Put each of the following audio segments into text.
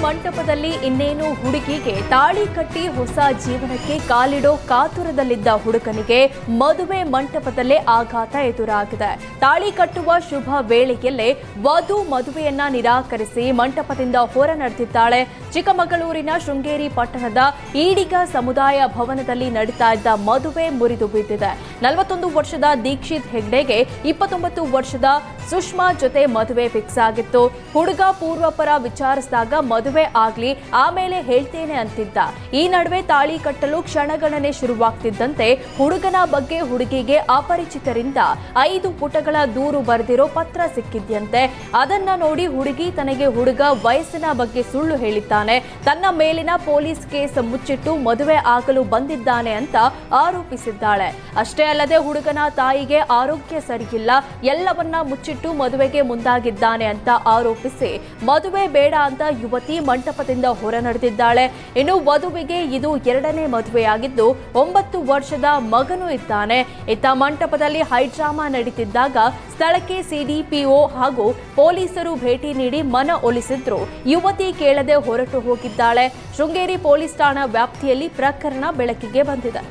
ಮಂಟಪದಲ್ಲಿ ಇನ್ನೇನು ಹುಡುಗಿಗೆ ತಾಳಿ ಕಟ್ಟಿ ಹೊಸ ಜೀವನಕ್ಕೆ ಕಾಲಿಡೋ ಕಾತುರದಲ್ಲಿದ್ದ ಹುಡುಗನಿಗೆ ಮದುವೆ ಮಂಟಪದಲ್ಲೇ ಆಘಾತ ಎದುರಾಗಿದೆ. ತಾಳಿ ಕಟ್ಟುವ ಶುಭ ವೇಳೆಯಲ್ಲೇ ವಧು ಮದುವೆಯನ್ನ ನಿರಾಕರಿಸಿ ಮಂಟಪದಿಂದ ಹೊರ ನಡೆದಿದ್ದಾಳೆ. ಚಿಕ್ಕಮಗಳೂರಿನ ಶೃಂಗೇರಿ ಪಟ್ಟಣದ ಈಡಿಗ ಸಮುದಾಯ ಭವನದಲ್ಲಿ ನಡೀತಾ ಇದ್ದ ಮದುವೆ ಮುರಿದು ಬಿದ್ದಿದೆ. 41 ವರ್ಷದ ದೀಕ್ಷಿತ್ ಹೆಗ್ಡೆಗೆ 29 ವರ್ಷದ ಸುಷ್ಮಾ ಜೊತೆ ಮದುವೆ ಫಿಕ್ಸ್ ಆಗಿತ್ತು. ಹುಡುಗ ಪೂರ್ವಪರ ವಿಚಾರಿಸಿದಾಗ ಮದುವೆ ಆಗ್ಲಿ ಆಮೇಲೆ ಹೇಳ್ತೇನೆ ಅಂತಿದ್ದ. ಈ ನಡುವೆ ತಾಳಿ ಕಟ್ಟಲು ಕ್ಷಣಗಣನೆ ಶುರುವಾಗ್ತಿದ್ದಂತೆ ಹುಡುಗನ ಬಗ್ಗೆ ಹುಡುಗಿಗೆ ಅಪರಿಚಿತರಿಂದ 5 ಪುಟಗಳ ದೂರು ಬರೆದಿರೋ ಪತ್ರ ಸಿಕ್ಕಿದ್ಯಂತೆ. ಅದನ್ನ ನೋಡಿ ಹುಡುಗಿ ತನಗೆ ಹುಡುಗ ವಯಸ್ಸಿನ ಬಗ್ಗೆ ಸುಳ್ಳು ಹೇಳಿದ್ದಾನೆ, ತನ್ನ ಮೇಲಿನ ಪೊಲೀಸ್ ಕೇಸ್ ಮುಚ್ಚಿಟ್ಟು ಮದುವೆ ಆಗಲು ಬಂದಿದ್ದಾನೆ ಅಂತ ಆರೋಪಿಸಿದ್ದಾಳೆ. ಅಷ್ಟೇ ಅಲ್ಲದೆ ಹುಡುಗನ ತಾಯಿಗೆ ಆರೋಗ್ಯ ಸರಿಯಿಲ್ಲ, ಎಲ್ಲವನ್ನ ಮುಚ್ಚಿಟ್ಟು ಮದುವೆಗೆ ಮುಂದಾಗಿದ್ದಾನೆ ಅಂತ ಆರೋಪಿಸಿ ಮದುವೆ ಬೇಡ ಅಂತ ಯುವತಿ ಮಂಟಪದಿಂದ ಹೊರ ನಡೆದಿದ್ದಾಳೆ. ಇನ್ನು ವಧುವಿಗೆ ಇದು 2ನೇ ಮದುವೆಯಾಗಿದ್ದು 9 ವರ್ಷದ ಮಗನೂ ಇದ್ದಾನೆ. ಇತ್ತ ಮಂಟಪದಲ್ಲಿ ಹೈಡ್ರಾಮಾ ನಡೀತಿದ್ದಾಗ ಸ್ಥಳಕ್ಕೆ ಸಿಡಿಪಿಒ ಹಾಗೂ ಪೊಲೀಸರು ಭೇಟಿ ನೀಡಿ ಮನ ಒಲಿಸಿದ್ರು. ಯುವತಿ ಕೇಳದೆ ಹೊರಟು ಹೋಗಿದ್ದಾಳೆ. ಶೃಂಗೇರಿ ಪೊಲೀಸ್ ಠಾಣಾ ವ್ಯಾಪ್ತಿಯಲ್ಲಿ ಪ್ರಕರಣ ಬೆಳಕಿಗೆ ಬಂದಿದೆ.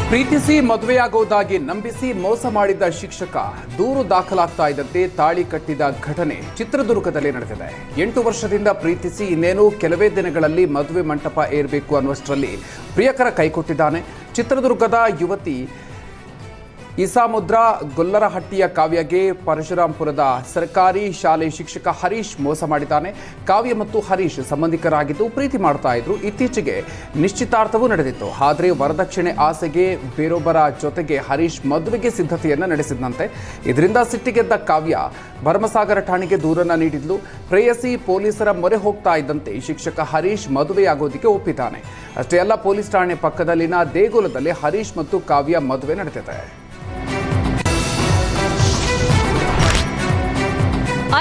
ಪ್ರೀತಿಸಿ ಮದುವೆಯಾಗುವುದಾಗಿ ನಂಬಿಸಿ ಮೋಸ ಮಾಡಿದ್ದ ಶಿಕ್ಷಕ ದೂರು ದಾಖಲಾಗ್ತಾ ಇದ್ದಂತೆ ತಾಳಿ ಕಟ್ಟಿದ ಘಟನೆ ಚಿತ್ರದುರ್ಗದಲ್ಲಿ ನಡೆದಿದೆ. 8 ವರ್ಷದಿಂದ ಪ್ರೀತಿಸಿ ಇನ್ನೇನು ಕೆಲವೇ ದಿನಗಳಲ್ಲಿ ಮದುವೆ ಮಂಟಪ ಏರಬೇಕು ಅನ್ನುವಷ್ಟರಲ್ಲಿ ಪ್ರಿಯಕರ ಕೈಕೊಟ್ಟಿದ್ದಾನೆ. ಚಿತ್ರದುರ್ಗದ ಯುವತಿ ಇಸಾಮುದ್ರ ಗೊಲ್ಲರಹಟ್ಟಿಯ ಕಾವ್ಯಗೆ ಪರಶುರಾಂಪುರದ ಸರ್ಕಾರಿ ಶಾಲೆ ಶಿಕ್ಷಕ ಹರೀಶ್ ಮೋಸ ಮಾಡಿದ್ದಾನೆ. ಕಾವ್ಯ ಮತ್ತು ಹರೀಶ್ ಸಂಬಂಧಿಕರಾಗಿದ್ದು ಪ್ರೀತಿ ಮಾಡ್ತಾ ಇದ್ರು. ಇತ್ತೀಚೆಗೆ ನಿಶ್ಚಿತಾರ್ಥವೂ ನಡೆದಿತ್ತು. ಆದರೆ ವರದಕ್ಷಿಣೆ ಆಸೆಗೆ ಬೇರೊಬ್ಬರ ಜೊತೆಗೆ ಹರೀಶ್ ಮದುವೆಗೆ ಸಿದ್ಧತೆಯನ್ನು ನಡೆಸಿದಂತೆ. ಇದರಿಂದ ಸಿಟ್ಟಿಗೆದ್ದ ಕಾವ್ಯ ಭರಮಸಾಗರ ಠಾಣೆಗೆ ದೂರನ್ನ ನೀಡಿದ್ಲು. ಪ್ರೇಯಸಿ ಪೊಲೀಸರ ಮೊರೆ ಹೋಗ್ತಾ ಇದ್ದಂತೆ ಶಿಕ್ಷಕ ಹರೀಶ್ ಮದುವೆಯಾಗೋದಕ್ಕೆ ಒಪ್ಪಿದ್ದಾನೆ. ಅಷ್ಟೇ ಅಲ್ಲ, ಪೊಲೀಸ್ ಠಾಣೆ ಪಕ್ಕದಲ್ಲಿನ ದೇಗುಲದಲ್ಲಿ ಹರೀಶ್ ಮತ್ತು ಕಾವ್ಯ ಮದುವೆ ನಡೆದಿದೆ.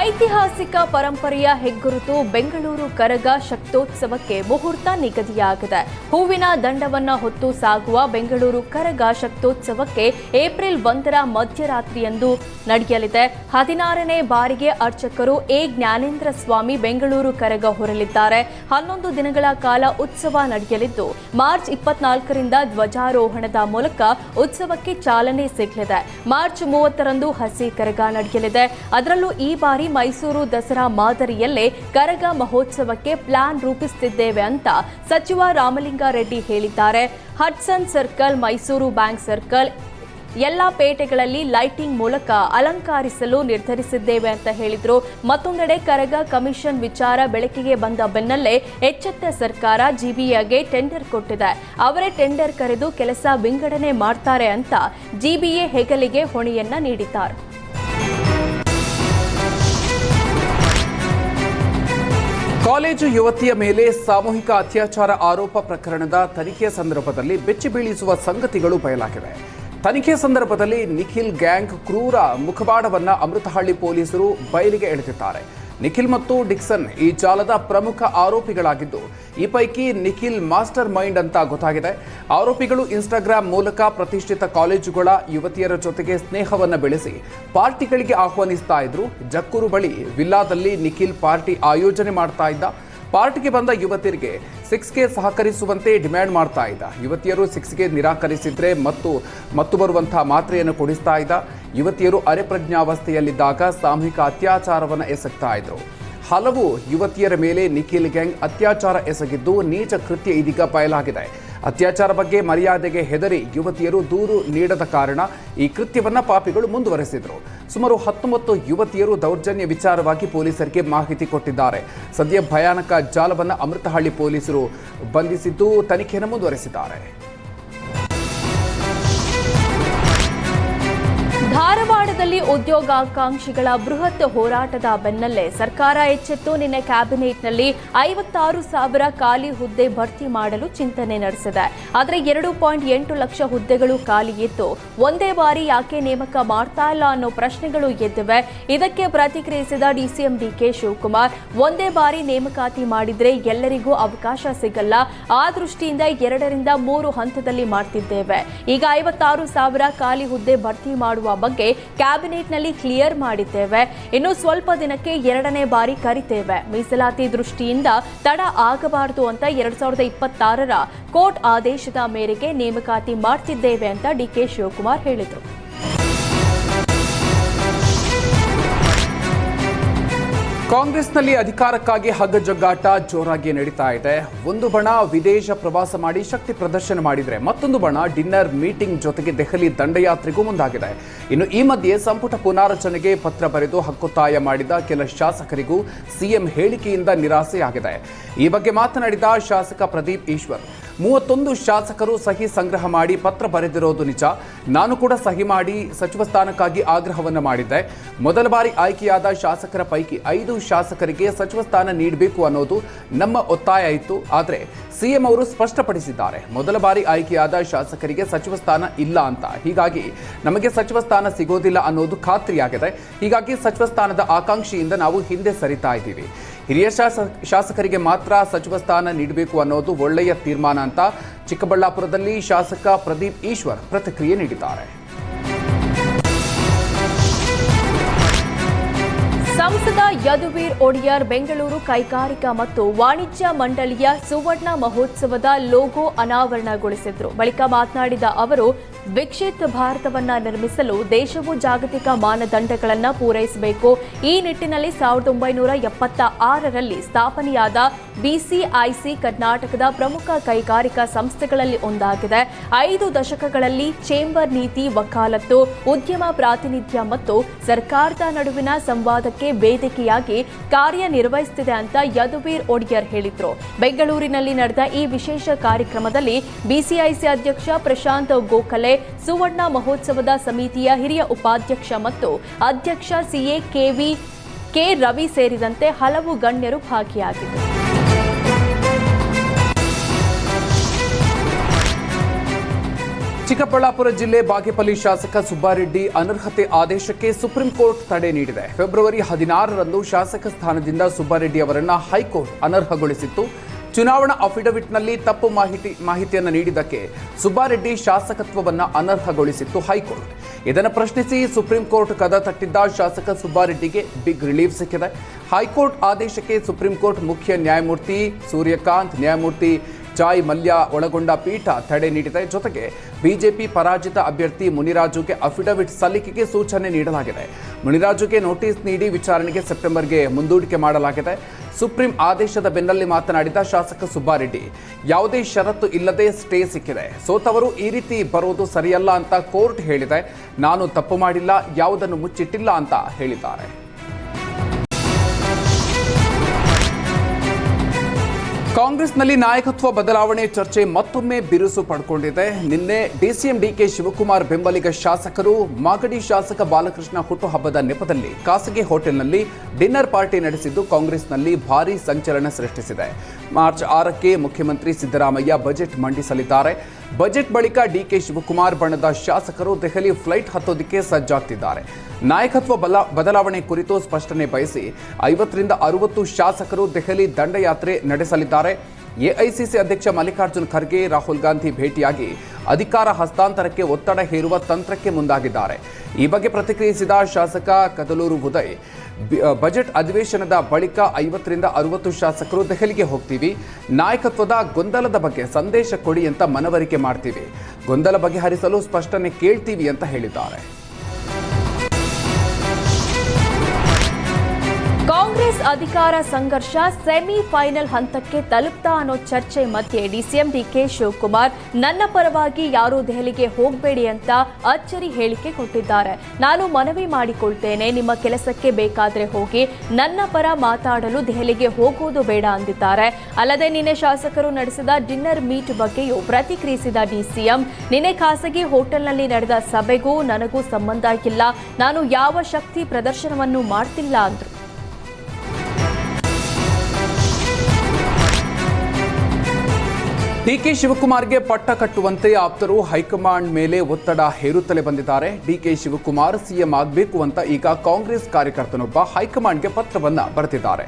ಐತಿಹಾಸಿಕ ಪರಂಪರೆಯ ಹೆಗ್ಗುರುತು ಬೆಂಗಳೂರು ಕರಗ ಶಕ್ತೋತ್ಸವಕ್ಕೆ ಮುಹೂರ್ತ ನಿಗದಿಯಾಗಿದೆ. ಹೂವಿನ ದಂಡವನ್ನ ಹೊತ್ತು ಸಾಗುವ ಬೆಂಗಳೂರು ಕರಗ ಶಕ್ತೋತ್ಸವಕ್ಕೆ ಏಪ್ರಿಲ್ 1ರ ಮಧ್ಯರಾತ್ರಿಯಂದು ನಡೆಯಲಿದೆ. 16ನೇ ಬಾರಿಗೆ ಅರ್ಚಕರು ಎ ಜ್ಞಾನೇಂದ್ರ ಸ್ವಾಮಿ ಬೆಂಗಳೂರು ಕರಗ ಹೊರಲಿದ್ದಾರೆ. 11 ದಿನಗಳ ಕಾಲ ಉತ್ಸವ ನಡೆಯಲಿದ್ದು ಮಾರ್ಚ್ 24ರಿಂದ ಧ್ವಜಾರೋಹಣದ ಮೂಲಕ ಉತ್ಸವಕ್ಕೆ ಚಾಲನೆ ಸಿಗಲಿದೆ. ಮಾರ್ಚ್ 30ರಂದು ಹಸಿ ಕರಗ ನಡೆಯಲಿದೆ. ಅದರಲ್ಲೂ ಈ ಬಾರಿ ಮೈಸೂರು ದಸರಾ ಮಾದರಿಯಲ್ಲೇ ಕರಗ ಮಹೋತ್ಸವಕ್ಕೆ ಪ್ಲಾನ್ ರೂಪಿಸುತ್ತಿದ್ದೇವೆ ಅಂತ ಸಚಿವ ರಾಮಲಿಂಗಾರೆಡ್ಡಿ ಹೇಳಿದ್ದಾರೆ. Hudson circle, Mysuru bank circle ಎಲ್ಲಾ ಪೇಟೆಗಳಲ್ಲಿ ಲೈಟಿಂಗ್ ಮೂಲಕ ಅಲಂಕರಿಸಲು ನಿರ್ಧರಿಸಿದ್ದೇವೆ ಅಂತ ಹೇಳಿದ್ರು. ಮತ್ತೊಂದೆಡೆ ಕರಗ ಕಮಿಷನ್ ವಿಚಾರ ಬೆಳಕಿಗೆ ಬಂದ ಬೆನ್ನಲ್ಲೇ ಎಚ್ಚೆತ್ತ ಸರ್ಕಾರ ಜಿಬಿಎಗೆ ಟೆಂಡರ್ ಕೊಟ್ಟಿದೆ. ಅವರೇ ಟೆಂಡರ್ ಕರೆದು ಕೆಲಸ ವಿಂಗಡಣೆ ಮಾಡ್ತಾರೆ ಅಂತ ಜಿಬಿಎ ಹೆಗಲಿಗೆ ಹೊಣೆಯನ್ನ ನೀಡಿದ್ದಾರೆ. ಕಾಲೇಜು ಯುವತಿಯ ಮೇಲೆ ಸಾಮೂಹಿಕ ಅತ್ಯಾಚಾರ ಆರೋಪ ಪ್ರಕರಣದ ತನಿಖೆ ಸಂದರ್ಭದಲ್ಲಿ ಬೆಚ್ಚಿ ಬೀಳಿಸುವ ಸಂಗತಿಗಳು ಬಯಲಾಗಿವೆ. ತನಿಖೆ ಸಂದರ್ಭದಲ್ಲಿ ನಿಖಿಲ್ ಗ್ಯಾಂಗ್ ಕ್ರೂರ ಮುಖವಾಡವನ್ನ ಅಮೃತಹಳ್ಳಿ ಪೊಲೀಸರು ಬಯಲಿಗೆ ಎಳೆದಿದ್ದಾರೆ. ನಿಖಿಲ್ ಮತ್ತು ಡಿಕ್ಸನ್ ಈ ಜಾಲದ ಪ್ರಮುಖ ಆರೋಪಿಗಳಾಗಿದ್ದು, ಈ ಪೈಕಿ ನಿಖಿಲ್ ಮಾಸ್ಟರ್ ಮೈಂಡ್ ಅಂತ ಗೊತ್ತಾಗಿದೆ. ಆರೋಪಿಗಳು ಇನ್ಸ್ಟಾಗ್ರಾಂ ಮೂಲಕ ಪ್ರತಿಷ್ಠಿತ ಕಾಲೇಜುಗಳ ಯುವತಿಯರ ಜೊತೆಗೆ ಸ್ನೇಹವನ್ನ ಬೆಳೆಸಿ ಪಾರ್ಟಿಗಳಿಗೆ ಆಹ್ವಾನಿಸ್ತಾ ಇದ್ರು. ಜಕ್ಕೂರು ಬಳಿ ವಿಲ್ಲಾದಲ್ಲಿ ನಿಖಿಲ್ ಪಾರ್ಟಿ ಆಯೋಜನೆ ಮಾಡ್ತಾ ಇದ್ದ. ಪಾರ್ಟಿಗೆ ಬಂದ ಯುವತಿಯರಿಗೆ 6ಗೆ ಸಹಕರಿಸುವಂತೆ ಡಿಮ್ಯಾಂಡ್ ಮಾಡ್ತಾ ಇದ್ದ. ಯುವತಿಯರು 6ಗೆ ನಿರಾಕರಿಸಿದ್ರೆ ಮತ್ತು ಬರುವಂತಹ ಮಾತ್ರೆಯನ್ನು ಕೊಡಿಸ್ತಾ ಇದ್ದ. ಯುವತಿಯರು ಅರೆಪ್ರಜ್ಞಾವಸ್ಥೆಯಲ್ಲಿದ್ದಾಗ ಸಾಮೂಹಿಕ ಅತ್ಯಾಚಾರವನ್ನು ಎಸಗ್ತಾ ಇದ್ರು. ಹಲವು ಯುವತಿಯರ ಮೇಲೆ ನಿಖಿಲ್ ಗ್ಯಾಂಗ್ ಅತ್ಯಾಚಾರ ಎಸಗಿದ್ದು ನೀಚ ಕೃತ್ಯ ಇದೀಗ ಬಯಲಾಗಿದೆ. ಅತ್ಯಾಚಾರ ಬಗ್ಗೆ ಮರ್ಯಾದೆಗೆ ಹೆದರಿ ಯುವತಿಯರು ದೂರು ನೀಡದ ಕಾರಣ ಈ ಕೃತ್ಯವನ್ನ ಪಾಪಿಗಳು ಮುಂದುವರೆಸಿದ್ರು. ಸುಮಾರು 19 ಯುವತಿಯರು ದೌರ್ಜನ್ಯ ವಿಚಾರವಾಗಿ ಪೊಲೀಸರಿಗೆ ಮಾಹಿತಿ ಕೊಟ್ಟಿದ್ದಾರೆ. ಸದ್ಯ ಭಯಾನಕ ಜಾಲವನ್ನು ಅಮೃತಹಳ್ಳಿ ಪೊಲೀಸರು ಬಂಧಿಸಿದ್ದು ತನಿಖೆಯನ್ನು ಮುಂದುವರೆಸಿದ್ದಾರೆ. ಧಾರವಾಡದಲ್ಲಿ ಉದ್ಯೋಗಾಕಾಂಕ್ಷಿಗಳ ಬೃಹತ್ ಹೋರಾಟದ ಬೆನ್ನಲ್ಲೇ ಸರ್ಕಾರ ಎಚ್ಚೆತ್ತು ನಿನ್ನೆ ಕ್ಯಾಬಿನೆಟ್ನಲ್ಲಿ 56,000 ಖಾಲಿ ಹುದ್ದೆ ಭರ್ತಿ ಮಾಡಲು ಚಿಂತನೆ ನಡೆಸಿದೆ. ಆದರೆ 2.8 ಲಕ್ಷ ಹುದ್ದೆಗಳು ಖಾಲಿ ಇದ್ದು ಒಂದೇ ಬಾರಿ ಯಾಕೆ ನೇಮಕ ಮಾಡ್ತಾ ಇಲ್ಲ ಅನ್ನೋ ಪ್ರಶ್ನೆಗಳು ಎದ್ದಿವೆ. ಇದಕ್ಕೆ ಪ್ರತಿಕ್ರಿಯಿಸಿದ ಡಿಸಿಎಂ ಡಿಕೆ ಶಿವಕುಮಾರ್, ಒಂದೇ ಬಾರಿ ನೇಮಕಾತಿ ಮಾಡಿದ್ರೆ ಎಲ್ಲರಿಗೂ ಅವಕಾಶ ಸಿಗಲ್ಲ, ಆ ದೃಷ್ಟಿಯಿಂದ 2 ರಿಂದ 3 ಹಂತದಲ್ಲಿ ಮಾಡ್ತಿದ್ದೇವೆ. ಈಗ 56,000 ಖಾಲಿ ಹುದ್ದೆ ಭರ್ತಿ ಮಾಡುವ ಬಗ್ಗೆ ಕ್ಯಾಬಿನೆಟ್ನಲ್ಲಿ ಕ್ಲಿಯರ್ ಮಾಡಿದ್ದೇವೆ. ಇನ್ನು ಸ್ವಲ್ಪ ದಿನಕ್ಕೆ 2ನೇ ಬಾರಿ ಕರಿತೇವೆ. ಮೀಸಲಾತಿ ದೃಷ್ಟಿಯಿಂದ ತಡ ಆಗಬಾರದು ಅಂತ 2026ರ ಕೋರ್ಟ್ ಆದೇಶದ ಮೇರೆಗೆ ನೇಮಕಾತಿ ಮಾಡ್ತಿದ್ದೇವೆ ಅಂತ ಡಿಕೆ ಶಿವಕುಮಾರ್ ಹೇಳಿದರು. ಕಾಂಗ್ರೆಸ್ನಲ್ಲಿ ಅಧಿಕಾರಕ್ಕಾಗಿ ಹಗ್ಗಜಗ್ಗಾಟ ಜೋರಾಗಿ ನಡೀತಾ ಇದೆ. ಒಂದು ಬಣ ವಿದೇಶ ಪ್ರವಾಸ ಮಾಡಿ ಶಕ್ತಿ ಪ್ರದರ್ಶನ ಮಾಡಿದ್ರೆ, ಮತ್ತೊಂದು ಬಣ ಡಿನ್ನರ್ ಮೀಟಿಂಗ್ ಜೊತೆಗೆ ದೆಹಲಿ ದಂಡಯಾತ್ರೆಗೂ ಮುಂದಾಗಿದೆ. ಇನ್ನು ಈ ಮಧ್ಯೆ ಸಂಪುಟ ಪುನಾರಚನೆಗೆ ಪತ್ರ ಬರೆದು ಹಕ್ಕೊತ್ತಾಯ ಮಾಡಿದ ಕೆಲ ಶಾಸಕರಿಗೂ ಸಿಎಂ ಹೇಳಿಕೆಯಿಂದ ನಿರಾಸೆಯಾಗಿದೆ. ಈ ಬಗ್ಗೆ ಮಾತನಾಡಿದ ಶಾಸಕ ಪ್ರದೀಪ್ ಈಶ್ವರ್, 31 ಶಾಸಕರು ಸಹಿ ಸಂಗ್ರಹ ಮಾಡಿ ಪತ್ರ ಬರೆದಿರೋದು ನಿಜ. ನಾನು ಕೂಡ ಸಹಿ ಮಾಡಿ ಸಚಿವ ಸ್ಥಾನಕ್ಕಾಗಿ ಆಗ್ರಹವನ್ನು ಮಾಡಿದ್ದೆ. ಮೊದಲ ಬಾರಿ ಆಯ್ಕೆಯಾದ ಶಾಸಕರ ಪೈಕಿ 5 ಶಾಸಕರಿಗೆ ಸಚಿವ ಸ್ಥಾನ ನೀಡಬೇಕು ಅನ್ನೋದು ನಮ್ಮ ಒತ್ತಾಯ ಇತ್ತು. ಆದರೆ ಸಿಎಂ ಅವರು ಸ್ಪಷ್ಟಪಡಿಸಿದ್ದಾರೆ, ಮೊದಲ ಬಾರಿ ಆಯ್ಕೆಯಾದ ಶಾಸಕರಿಗೆ ಸಚಿವ ಸ್ಥಾನ ಇಲ್ಲ ಅಂತ. ಹೀಗಾಗಿ ನಮಗೆ ಸಚಿವ ಸ್ಥಾನ ಸಿಗೋದಿಲ್ಲ ಅನ್ನೋದು ಖಾತ್ರಿಯಾಗಿದೆ. ಹೀಗಾಗಿ ಸಚಿವ ಸ್ಥಾನದ ಆಕಾಂಕ್ಷೆಯಿಂದ ನಾವು ಹಿಂದೆ ಸರಿತಾ ಇದ್ದೀವಿ. ಹಿರಿಯ ಶಾಸಕರಿಗೆ ಮಾತ್ರ ಸಚಿವ ಸ್ಥಾನ ನೀಡಬೇಕು ಅನ್ನೋದು ಒಳ್ಳೆಯ ತೀರ್ಮಾನ ಅಂತ ಚಿಕ್ಕಬಳ್ಳಾಪುರದಲ್ಲಿ ಶಾಸಕ ಪ್ರದೀಪ್ ಈಶ್ವರ್ ಪ್ರತಿಕ್ರಿಯೆ ನೀಡಿದ್ದಾರೆ. ಸಂಸದ ಯದುವೀರ್ ಒಡೆಯರ್ ಬೆಂಗಳೂರು ಕೈಗಾರಿಕಾ ಮತ್ತು ವಾಣಿಜ್ಯ ಮಂಡಳಿಯ ಸುವರ್ಣ ಮಹೋತ್ಸವದ ಲೋಗೋ ಅನಾವರಣಗೊಳಿಸಿದ್ರು. ಬಳಿಕ ಮಾತನಾಡಿದ ಅವರು, ವಿಕಸಿತ ಭಾರತವನ್ನ ನಿರ್ಮಿಸಲು ದೇಶವು ಜಾಗತಿಕ ಮಾನದಂಡಗಳನ್ನು ಪೂರೈಸಬೇಕು. ಈ ನಿಟ್ಟಿನಲ್ಲಿ 1976ರಲ್ಲಿ ಸ್ಥಾಪನೆಯಾದ ಬಿಸಿಐಸಿ ಕರ್ನಾಟಕದ ಪ್ರಮುಖ ಕೈಗಾರಿಕಾ ಸಂಸ್ಥೆಗಳಲ್ಲಿ ಒಂದಾಗಿದೆ. 5 ದಶಕಗಳಲ್ಲಿ ಚೇಂಬರ್ ನೀತಿ, ವಕಾಲತ್ತು, ಉದ್ಯಮ ಪ್ರಾತಿನಿಧ್ಯ ಮತ್ತು ಸರ್ಕಾರದ ನಡುವಿನ ಸಂವಾದಕ್ಕೆ ವೇದಿಕೆಯಾಗಿ ಕಾರ್ಯನಿರ್ವಹಿಸುತ್ತಿದೆ ಅಂತ ಯದುವೀರ್ ಒಡೆಯರ್ ಹೇಳಿದ್ರು. ಬೆಂಗಳೂರಿನಲ್ಲಿ ನಡೆದ ಈ ವಿಶೇಷ ಕಾರ್ಯಕ್ರಮದಲ್ಲಿ ಬಿಸಿಐಸಿ ಅಧ್ಯಕ್ಷ ಪ್ರಶಾಂತ್ ಗೋಖಲೆ, ಸುವರ್ಣ ಮಹೋತ್ಸವದ ಸಮಿತಿಯ ಹಿರಿಯ ಉಪಾಧ್ಯಕ್ಷ ಮತ್ತು ಅಧ್ಯಕ್ಷ ಸಿಎ ಕೆ ರವಿ ಸೇರಿದಂತೆ ಹಲವು ಗಣ್ಯರು ಭಾಗಿಯಾಗಿದ್ದರು. ಚಿಕ್ಕಬಳ್ಳಾಪುರ ಜಿಲ್ಲೆ ಬಾಗೇಪಲ್ಲಿ ಶಾಸಕ ಸುಬ್ಬಾರೆಡ್ಡಿ ಅನರ್ಹತೆ ಆದೇಶಕ್ಕೆ ಸುಪ್ರೀಂ ಕೋರ್ಟ್ ತಡೆ ನೀಡಿದೆ. ಫೆಬ್ರವರಿ 16ರಂದು ಶಾಸಕ ಸ್ಥಾನದಿಂದ ಸುಬ್ಬಾರೆಡ್ಡಿ ಅವರನ್ನು ಹೈಕೋರ್ಟ್ ಅನರ್ಹಗೊಳಿಸಿತ್ತು. ಚುನಾವಣಾ ಅಫಿಡವಿಟ್ನಲ್ಲಿ ತಪ್ಪು ಮಾಹಿತಿಯನ್ನು ನೀಡಿದ್ದಕ್ಕೆ ಸುಬ್ಬಾರೆಡ್ಡಿ ಶಾಸಕತ್ವವನ್ನು ಅನರ್ಹಗೊಳಿಸಿತ್ತು ಹೈಕೋರ್ಟ್. ಇದನ್ನು ಪ್ರಶ್ನಿಸಿ ಸುಪ್ರೀಂ ಕೋರ್ಟ್ ಕದ ತಟ್ಟಿದ್ದ ಶಾಸಕ ಸುಬ್ಬಾರೆಡ್ಡಿಗೆ ಬಿಗ್ ರಿಲೀಫ್ ಸಿಕ್ಕಿದೆ. ಹೈಕೋರ್ಟ್ ಆದೇಶಕ್ಕೆ ಸುಪ್ರೀಂ ಕೋರ್ಟ್ ಮುಖ್ಯ ನ್ಯಾಯಮೂರ್ತಿ ಸೂರ್ಯಕಾಂತ್, ನ್ಯಾಯಮೂರ್ತಿ ಚಾಯ್ ಮಲ್ಯ ಒಳಗೊಂಡ ಪೀಠ ತಡೆ ನೀಡಿದೆ. ಜೊತೆಗೆ ಬಿಜೆಪಿ ಪರಾಜಿತ ಅಭ್ಯರ್ಥಿ ಮುನಿರಾಜುಗೆ ಅಫಿಡವಿಟ್ ಸಲ್ಲಿಕೆಗೆ ಸೂಚನೆ ನೀಡಲಾಗಿದೆ. ಮುನಿರಾಜುಗೆ ನೋಟಿಸ್ ನೀಡಿ ವಿಚಾರಣೆಗೆ ಸೆಪ್ಟೆಂಬರ್ಗೆ ಮುಂದೂಡಿಕೆ ಮಾಡಲಾಗಿದೆ. ಸುಪ್ರೀಂ ಆದೇಶದ ಬೆನ್ನಲ್ಲೇ ಮಾತನಾಡಿದ ಶಾಸಕ ಸುಬ್ಬಾರೆಡ್ಡಿ, ಯಾವುದೇ ಷರತ್ತು ಇಲ್ಲದೆ ಸ್ಟೇ ಸಿಕ್ಕಿದೆ. ಸೋತವರು ಈ ರೀತಿ ಬರೋದು ಸರಿಯಲ್ಲ ಅಂತ ಕೋರ್ಟ್ ಹೇಳಿದೆ. ನಾನು ತಪ್ಪು ಮಾಡಿಲ್ಲ, ಯಾವುದನ್ನು ಮುಚ್ಚಿಟ್ಟಿಲ್ಲ ಅಂತ ಹೇಳಿದ್ದಾರೆ. ಕಾಂಗ್ರೆಸ್ನಲ್ಲಿ ನಾಯಕತ್ವ ಬದಲಾವಣೆ ಚರ್ಚೆ ಮತ್ತೊಮ್ಮೆ ಬಿರುಸು ಪಡ್ಕೊಂಡಿದೆ. ನಿನ್ನೆ ಡಿಸಿಎಂ ಡಿಕೆ ಶಿವಕುಮಾರ್ ಬೆಂಬಲಿಗ ಶಾಸಕರು ಮಾಗಡಿ ಶಾಸಕ ಬಾಲಕೃಷ್ಣ ಹುಟ್ಟುಹಬ್ಬದ ನೆಪದಲ್ಲಿ ಖಾಸಗಿ ಹೋಟೆಲ್ನಲ್ಲಿ ಡಿನ್ನರ್ ಪಾರ್ಟಿ ನಡೆಸಿದ್ದು ಕಾಂಗ್ರೆಸ್ನಲ್ಲಿ ಭಾರೀ ಸಂಚಲನ ಸೃಷ್ಟಿಸಿದೆ. ಮಾರ್ಚ್ 6ಕ್ಕೆ ಮುಖ್ಯಮಂತ್ರಿ ಸಿದ್ದರಾಮಯ್ಯ ಬಜೆಟ್ ಮಂಡಿಸಲಿದ್ದಾರೆ. ಬಜೆಟ್ ಬಳಿಕ ಡಿಕೆ ಶಿವಕುಮಾರ್ ಬಣದ ಶಾಸಕರು ದೆಹಲಿ ಫ್ಲೈಟ್ ಹತ್ತೋದಕ್ಕೆ ಸಜ್ಜಾಗ್ತಿದ್ದಾರೆ. ನಾಯಕತ್ವ ಬದಲಾವಣೆ ಕುರಿತು ಸ್ಪಷ್ಟನೆ ಬಯಸಿ 50ರಿಂದ 60 ಶಾಸಕರು ದೆಹಲಿ ದಂಡಯಾತ್ರೆ ನಡೆಸಲಿದ್ದಾರೆ. ಎಐಸಿಸಿ ಅಧ್ಯಕ್ಷ ಮಲ್ಲಿಕಾರ್ಜುನ್ ಖರ್ಗೆ, ರಾಹುಲ್ ಗಾಂಧಿ ಭೇಟಿಯಾಗಿ ಅಧಿಕಾರ ಹಸ್ತಾಂತರಕ್ಕೆ ಒತ್ತಡ ಹೇರುವ ತಂತ್ರಕ್ಕೆ ಮುಂದಾಗಿದ್ದಾರೆ. ಈ ಬಗ್ಗೆ ಪ್ರತಿಕ್ರಿಯಿಸಿದ ಶಾಸಕ ಕದಲೂರು ಉದಯ್, ಬಜೆಟ್ ಅಧಿವೇಶನದ ಬಳಿಕ 50ರಿಂದ 60 ಶಾಸಕರು ದೆಹಲಿಗೆ ಹೋಗ್ತೀವಿ. ನಾಯಕತ್ವದ ಗೊಂದಲದ ಬಗ್ಗೆ ಸಂದೇಶ ಕೊಡಿ ಅಂತ ಮನವರಿಕೆ ಮಾಡ್ತೀವಿ. ಗೊಂದಲ ಬಗೆಹರಿಸಲು ಸ್ಪಷ್ಟನೆ ಕೇಳ್ತೀವಿ ಅಂತ ಹೇಳಿದ್ದಾರೆ. ಕಾಂಗ್ರೆಸ್ ಅಧಿಕಾರ ಸಂಘರ್ಷ ಸೆಮಿಫೈನಲ್ ಹಂತಕ್ಕೆ ತಲುಪ್ತಾ ಅನ್ನೋ ಚರ್ಚೆ ಮಧ್ಯೆ ಡಿಸಿಎಂ ಡಿಕೆ ಶಿವಕುಮಾರ್ ನನ್ನ ಪರವಾಗಿ ಯಾರೂ ದೆಹಲಿಗೆ ಹೋಗಬೇಡಿ ಅಂತ ಅಚ್ಚರಿ ಹೇಳಿಕೆ ಕೊಟ್ಟಿದ್ದಾರೆ. ನಾನು ಮನವಿ ಮಾಡಿಕೊಳ್ತೇನೆ, ನಿಮ್ಮ ಕೆಲಸಕ್ಕೆ ಬೇಕಾದ್ರೆ ಹೋಗಿ, ನನ್ನ ಪರ ಮಾತಾಡಲು ದೆಹಲಿಗೆ ಹೋಗುವುದು ಬೇಡ ಅಂದಿದ್ದಾರೆ. ಅಲ್ಲದೆ ನಿನ್ನೆ ಶಾಸಕರು ನಡೆಸಿದ ಡಿನ್ನರ್ ಮೀಟ್ ಬಗ್ಗೆಯೂ ಪ್ರತಿಕ್ರಿಯಿಸಿದ ಡಿಸಿಎಂ, ನಿನ್ನೆ ಖಾಸಗಿ ಹೋಟೆಲ್ನಲ್ಲಿ ನಡೆದ ಸಭೆಗೂ ನನಗೂ ಸಂಬಂಧ ಇಲ್ಲ, ನಾನು ಯಾವ ಶಕ್ತಿ ಪ್ರದರ್ಶನವನ್ನು ಮಾಡ್ತಿಲ್ಲ ಅಂದ್ರು. ಡಿಕೆ ಶಿವಕುಮಾರ್ಗೆ ಪಟ್ಟ ಕಟ್ಟುವಂತೆ ಆಪ್ತರು ಹೈಕಮಾಂಡ್ ಮೇಲೆ ಒತ್ತಡ ಹೇರುತ್ತಲೇ ಬಂದಿದ್ದಾರೆ. ಡಿಕೆ ಶಿವಕುಮಾರ್ ಸಿಎಂ ಆಗಬೇಕು ಅಂತ ಈಗ ಕಾಂಗ್ರೆಸ್ ಕಾರ್ಯಕರ್ತನೊಬ್ಬ ಹೈಕಮಾಂಡ್ಗೆ ಪತ್ರವನ್ನ ಬರೆದಿದ್ದಾರೆ.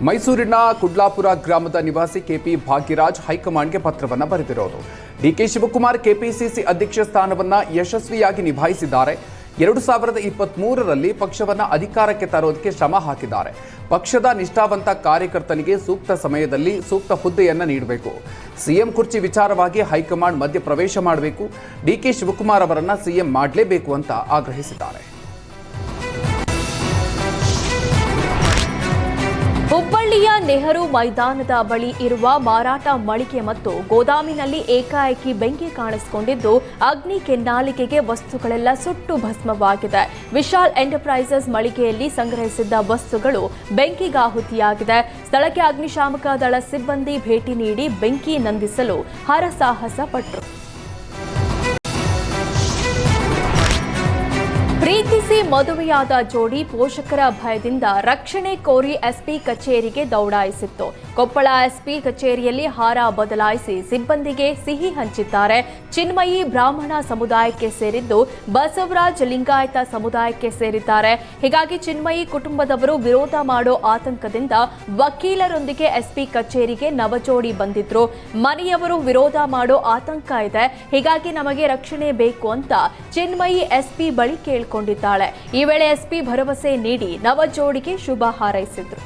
ಮೈಸೂರಿನ ಕುಡ್ಲಾಪುರ ಗ್ರಾಮದ ನಿವಾಸಿ ಕೆಪಿ ಭಾಗ್ಯರಾಜ್ ಹೈಕಮಾಂಡ್ಗೆ ಪತ್ರವನ್ನ ಬರೆದಿರೋದು. ಡಿಕೆ ಶಿವಕುಮಾರ್ ಕೆಪಿಸಿಸಿ ಅಧ್ಯಕ್ಷ ಸ್ಥಾನವನ್ನ ಯಶಸ್ವಿಯಾಗಿ ನಿಭಾಯಿಸಿದ್ದಾರೆ. 2023ರಲ್ಲಿ ಪಕ್ಷವನ್ನು ಅಧಿಕಾರಕ್ಕೆ ತರೋದಕ್ಕೆ ಶ್ರಮ ಹಾಕಿದ್ದಾರೆ. ಪಕ್ಷದ ನಿಷ್ಠಾವಂತ ಕಾರ್ಯಕರ್ತನಿಗೆ ಸೂಕ್ತ ಸಮಯದಲ್ಲಿ ಸೂಕ್ತ ಹುದ್ದೆಯನ್ನು ನೀಡಬೇಕು. ಸಿಎಂ ಕುರ್ಚಿ ವಿಚಾರವಾಗಿ ಹೈಕಮಾಂಡ್ ಮಧ್ಯಪ್ರವೇಶ ಮಾಡಬೇಕು. ಡಿಕೆ ಶಿವಕುಮಾರ್ ಅವರನ್ನ ಸಿಎಂ ಮಾಡಲೇಬೇಕು ಅಂತ ಆಗ್ರಹಿಸಿದ್ದಾರೆ. ಹುಬ್ಬಳ್ಳಿಯ ನೆಹರು ಮೈದಾನದ ಬಳಿ ಇರುವ ಮಾರಾಟ ಮಳಿಗೆ ಮತ್ತು ಗೋದಾಮಿನಲ್ಲಿ ಏಕಾಏಕಿ ಬೆಂಕಿ ಕಾಣಿಸಿಕೊಂಡಿದ್ದು ಅಗ್ನಿ ಕೆನ್ನಾಲಿಗೆಗೆ ವಸ್ತುಗಳೆಲ್ಲ ಸುಟ್ಟು ಭಸ್ಮವಾಗಿದೆ. ವಿಶಾಲ್ ಎಂಟರ್ಪ್ರೈಸಸ್ ಮಳಿಗೆಯಲ್ಲಿ ಸಂಗ್ರಹಿಸಿದ್ದ ವಸ್ತುಗಳು ಬೆಂಕಿಗಾಹುತಿಯಾಗಿದೆ. ಸ್ಥಳಕ್ಕೆ ಅಗ್ನಿಶಾಮಕ ದಳ ಸಿಬ್ಬಂದಿ ಭೇಟಿ ನೀಡಿ ಬೆಂಕಿ ನಂದಿಸಲು ಹರಸಾಹಸ ಪಟ್ಟರು. ಪ್ರೀತಿಸಿ ಮದುವೆಯಾದ ಜೋಡಿ ಪೋಷಕರ ಭಯದಿಂದ ರಕ್ಷಣೆ ಕೋರಿ ಎಸ್ಪಿ ಕಚೇರಿಗೆ ದೌಡಾಯಿಸಿತ್ತು. ಕೊಪ್ಪಳ ಎಸ್ಪಿ ಕಚೇರಿಯಲ್ಲಿ ಹಾರ ಬದಲಾಯಿಸಿ ಸಿಬ್ಬಂದಿಗೆ ಸಿಹಿ ಹಂಚಿದ್ದಾರೆ. ಚಿನ್ಮಯಿ ಬ್ರಾಹ್ಮಣ ಸಮುದಾಯಕ್ಕೆ ಸೇರಿದ್ದು ಬಸವರಾಜ್ ಲಿಂಗಾಯತ ಸಮುದಾಯಕ್ಕೆ ಸೇರಿದ್ದಾರೆ. ಹೀಗಾಗಿ ಚಿನ್ಮಯಿ ಕುಟುಂಬದವರು ವಿರೋಧ ಮಾಡೋ ಆತಂಕದಿಂದ ವಕೀಲರೊಂದಿಗೆ ಎಸ್ಪಿ ಕಚೇರಿಗೆ ನವಜೋಡಿ ಬಂದಿದ್ರು. ಮನೆಯವರು ವಿರೋಧ ಮಾಡೋ ಆತಂಕ ಇದೆ, ಹೀಗಾಗಿ ನಮಗೆ ರಕ್ಷಣೆ ಬೇಕು ಅಂತ ಚಿನ್ಮಯಿ ಎಸ್ಪಿ ಬಳಿ ಕೇಳಿಕೊಂಡಿದ್ದಾಳೆ. ಈ ವೇಳೆ ಎಸ್ಪಿ ಭರವಸೆ ನೀಡಿ ನವಜೋಡಿಗೆ ಶುಭ ಹಾರೈಸಿದ್ರು.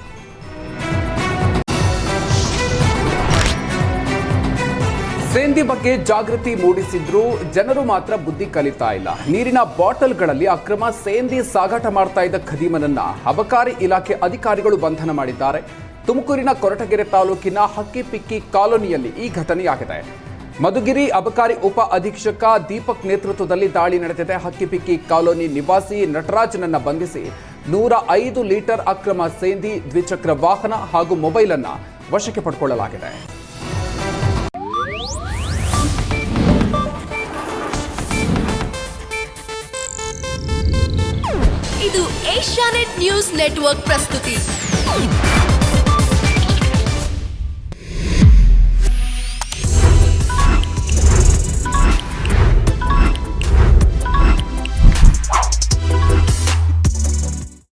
ಸೇಂದಿ ಬಗ್ಗೆ ಜಾಗೃತಿ ಮೂಡಿಸಿದ್ರು ಜನರು ಮಾತ್ರ ಬುದ್ಧಿ ಕಲಿತಾ ಇಲ್ಲ. ನೀರಿನ ಬಾಟಲ್ಗಳಲ್ಲಿ ಅಕ್ರಮ ಸೇಂದಿ ಸಾಗಾಟ ಮಾಡ್ತಾ ಇದ್ದ ಖದೀಮನನ್ನ ಅಬಕಾರಿ ಇಲಾಖೆ ಅಧಿಕಾರಿಗಳು ಬಂಧನ ಮಾಡಿದ್ದಾರೆ. ತುಮಕೂರಿನ ಕೊರಟಗೆರೆ ತಾಲೂಕಿನ ಹಕ್ಕಿಪಿಕ್ಕಿ ಕಾಲೋನಿಯಲ್ಲಿ ಈ ಘಟನೆಯಾಗಿದೆ. ಮಧುಗಿರಿ ಅಬಕಾರಿ ಉಪ ಅಧೀಕ್ಷಕ ದೀಪಕ್ ನೇತೃತ್ವದಲ್ಲಿ ದಾಳಿ ನಡೆದಿದೆ. ಹಕ್ಕಿಪಿಕ್ಕಿ ಕಾಲೋನಿ ನಿವಾಸಿ ನಟರಾಜ್ನನ್ನ ಬಂಧಿಸಿ 105 ಲೀಟರ್ ಅಕ್ರಮ ಸೇಂದಿ, ದ್ವಿಚಕ್ರ ವಾಹನ ಹಾಗೂ ಮೊಬೈಲ್ ಅನ್ನ ವಶಕ್ಕೆ ಪಡೆದುಕೊಳ್ಳಲಾಗಿದೆ. ಇದು ಏಷ್ಯಾನೆಟ್ ನ್ಯೂಸ್ ನೆಟ್ವರ್ಕ್ ಪ್ರಸ್ತುತಿ.